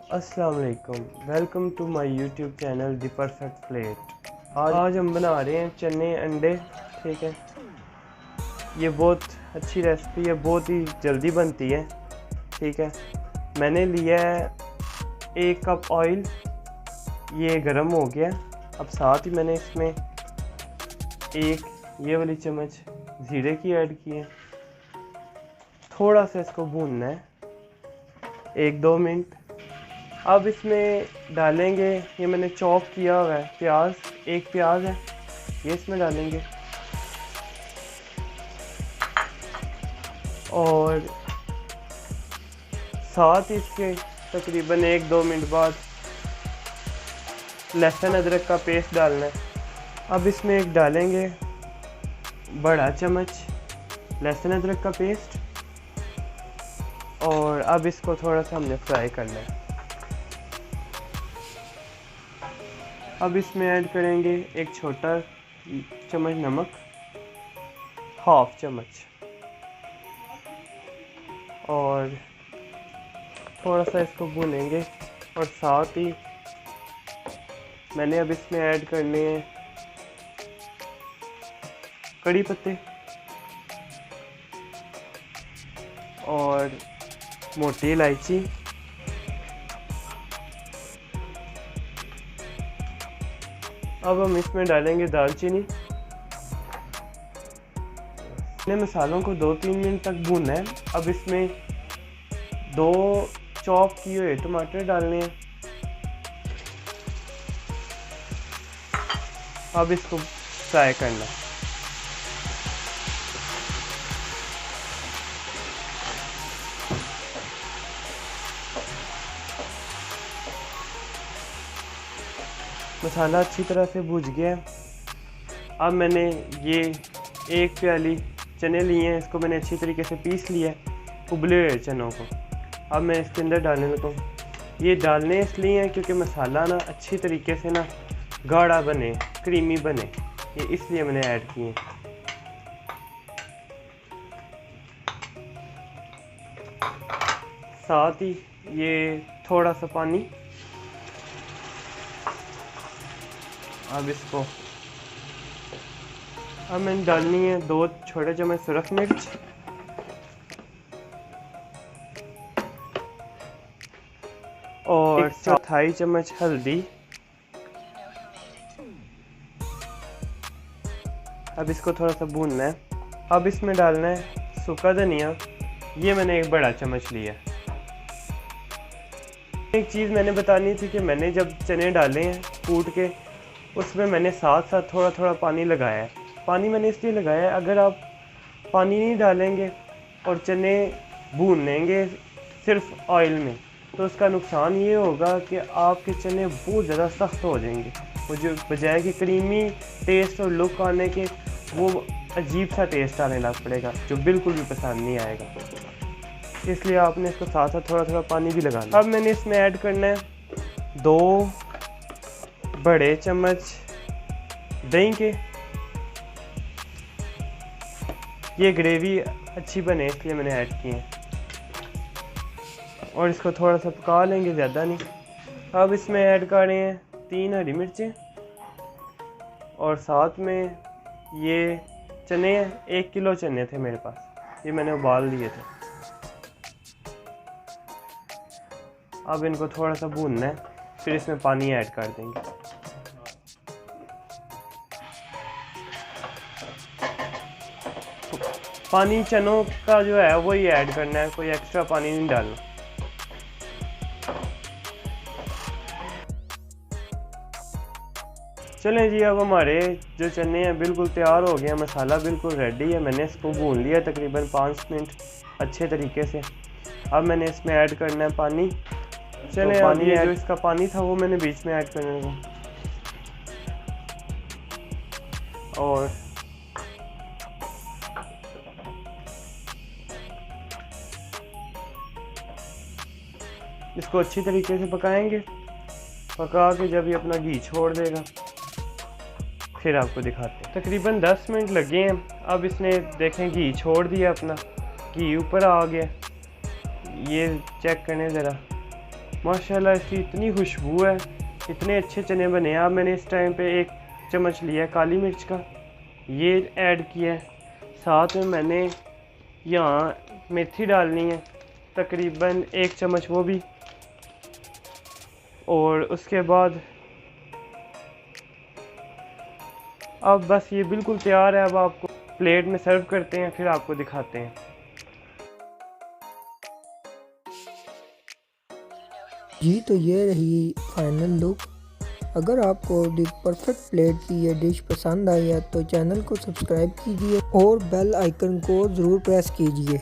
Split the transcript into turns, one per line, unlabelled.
अस्सलाम वालेकुम, welcome to my YouTube channel the perfect plate. आज हम बना रहे हैं चने अंडे। ठीक है, ये बहुत अच्छी रेसिपी है, बहुत ही जल्दी बनती है। ठीक है, मैंने लिया है 1 कप ऑयल, ये गर्म हो गया। अब साथ ही मैंने इसमें एक ये वाली चम्मच ज़ीरे की ऐड की है। थोड़ा सा इसको भूनना है 1-2 मिनट। अब इसमें डालेंगे, ये मैंने चॉप किया हुआ है प्याज, 1 प्याज है, ये इसमें डालेंगे। और साथ ही इसके तकरीबन 1-2 मिनट बाद लहसुन अदरक का पेस्ट डालना है। अब इसमें एक डालेंगे बड़ा चम्मच लहसुन अदरक का पेस्ट, और अब इसको थोड़ा सा हमने फ्राई करना है। अब इसमें ऐड करेंगे 1 छोटा चम्मच नमक, 1/2 चम्मच, और थोड़ा सा इसको भूनेंगे। और साथ ही मैंने अब इसमें ऐड करने हैं कड़ी पत्ते और मोटी इलायची, अब हम इसमें डालेंगे दालचीनी। अपने मसालों को 2-3 मिनट तक भूनना है। अब इसमें 2 चॉप किए हुए टमाटर डालने हैं। अब इसको फ्राई करना है। मसाला अच्छी तरह से भुज गया है। अब मैंने ये 1 प्याली चने लिए हैं, इसको मैंने अच्छी तरीके से पीस लिया है, उबले हुए चनों को। अब मैं इसके अंदर डालने लगा हूँ। ये डालने इसलिए हैं क्योंकि मसाला ना अच्छी तरीके से ना गाढ़ा बने, क्रीमी बने, ये इसलिए मैंने ऐड किए। साथ ही ये थोड़ा सा पानी। अब इसको अब मैंने डालनी है 2 छोटे चम्मच सुरख मिर्च, और 1/4 चम्मच हल्दी। अब इसको थोड़ा सा भूनना है। अब इसमें डालना है सूखा धनिया, ये मैंने 1 बड़ा चम्मच लिया। एक चीज़ मैंने बतानी थी कि मैंने जब चने डाले हैं कूट के, उसमें मैंने साथ साथ थोड़ा थोड़ा पानी लगाया है। पानी मैंने इसलिए लगाया है, अगर आप पानी नहीं डालेंगे और चने भून लेंगे सिर्फ ऑयल में, तो उसका नुकसान ये होगा कि आपके चने बहुत ज़्यादा सख्त हो जाएंगे। वो जो बजाय कि क्रीमी टेस्ट और लुक आने के, वो अजीब सा टेस्ट आने लग पड़ेगा, जो बिल्कुल भी पसंद नहीं आएगा। इसलिए आपने इसको साथ साथ थोड़ा थोड़ा पानी भी लगाना। अब मैंने इसमें ऐड करना है 2 बड़े चम्मच दही के। ये ग्रेवी अच्छी बने इसलिए मैंने ऐड किए हैं, और इसको थोड़ा सा पका लेंगे, ज़्यादा नहीं। अब इसमें ऐड कर रहे हैं 3 हरी मिर्चें, और साथ में ये चने, 1 किलो चने थे मेरे पास, ये मैंने उबाल लिए थे। अब इनको थोड़ा सा भूनना है, फिर इसमें पानी ऐड कर देंगे। पानी चनों का जो है वही ऐड करना है, कोई एक्स्ट्रा पानी नहीं डालना। चलें जी, अब हमारे जो चने हैं बिल्कुल तैयार हो गए हैं, मसाला बिल्कुल रेडी है। मैंने इसको भून लिया तकरीबन 5 मिनट अच्छे तरीके से। अब मैंने इसमें ऐड करना है पानी। चलें, तो पानी जो इसका पानी था वो मैंने बीच में ऐड करने लगा, और इसको अच्छी तरीके से पकाएंगे। पका के जब ये अपना घी छोड़ देगा फिर आपको दिखाते हैं। तकरीबन 10 मिनट लगे हैं। अब इसने देखें घी छोड़ दिया अपना, घी ऊपर आ गया, ये चेक करें ज़रा, माशाल्लाह इसकी इतनी खुशबू है, इतने अच्छे चने बने हैं। अब मैंने इस टाइम पे 1 चम्मच लिया है काली मिर्च का, ये ऐड किया है। साथ में मैंने यहाँ मेथी डालनी है, तकरीबन 1 चम्मच वो भी। और उसके बाद अब बस ये बिल्कुल तैयार है। अब आपको प्लेट में सर्व करते हैं, फिर आपको दिखाते हैं।
जी तो ये रही फाइनल लुक। अगर आपको द परफेक्ट प्लेट की ये डिश पसंद आई है तो चैनल को सब्सक्राइब कीजिए और बेल आइकन को ज़रूर प्रेस कीजिए।